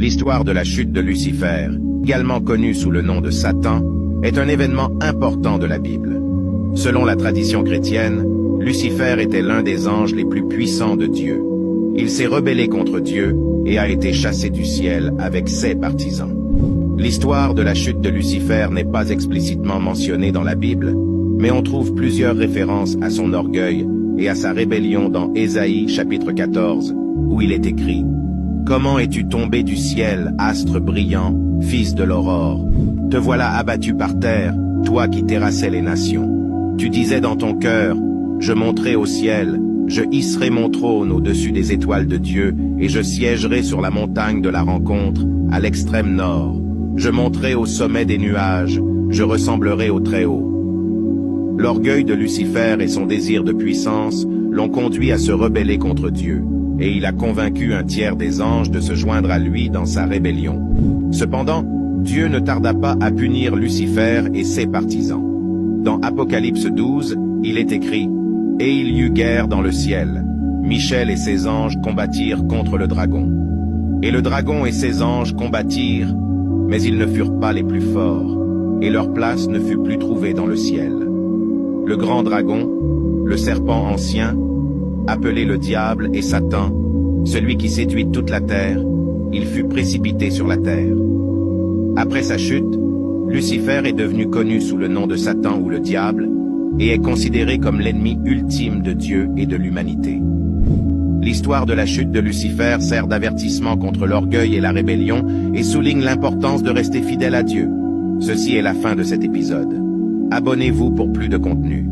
L'histoire de la chute de Lucifer, également connue sous le nom de Satan, est un événement important de la Bible. Selon la tradition chrétienne, Lucifer était l'un des anges les plus puissants de Dieu. Il s'est rebellé contre Dieu et a été chassé du ciel avec ses partisans. L'histoire de la chute de Lucifer n'est pas explicitement mentionnée dans la Bible, mais on trouve plusieurs références à son orgueil et à sa rébellion dans Ésaïe chapitre 14, où il est écrit « Comment es-tu tombé du ciel, astre brillant, fils de l'aurore? Te voilà abattu par terre, toi qui terrassais les nations. Tu disais dans ton cœur, je monterai au ciel, je hisserai mon trône au-dessus des étoiles de Dieu, et je siégerai sur la montagne de la rencontre, à l'extrême nord. Je monterai au sommet des nuages, je ressemblerai au Très-Haut. » L'orgueil de Lucifer et son désir de puissance l'ont conduit à se rebeller contre Dieu, et il a convaincu un tiers des anges de se joindre à lui dans sa rébellion. Cependant, Dieu ne tarda pas à punir Lucifer et ses partisans. Dans Apocalypse 12, il est écrit « Et il y eut guerre dans le ciel. Michel et ses anges combattirent contre le dragon. Et le dragon et ses anges combattirent, mais ils ne furent pas les plus forts, et leur place ne fut plus trouvée dans le ciel. Le grand dragon, le serpent ancien, appelé le diable et Satan, celui qui séduit toute la terre, il fut précipité sur la terre. Après sa chute, Lucifer est devenu connu sous le nom de Satan ou le diable, et est considéré comme l'ennemi ultime de Dieu et de l'humanité. L'histoire de la chute de Lucifer sert d'avertissement contre l'orgueil et la rébellion et souligne l'importance de rester fidèle à Dieu. Ceci est la fin de cet épisode. Abonnez-vous pour plus de contenu.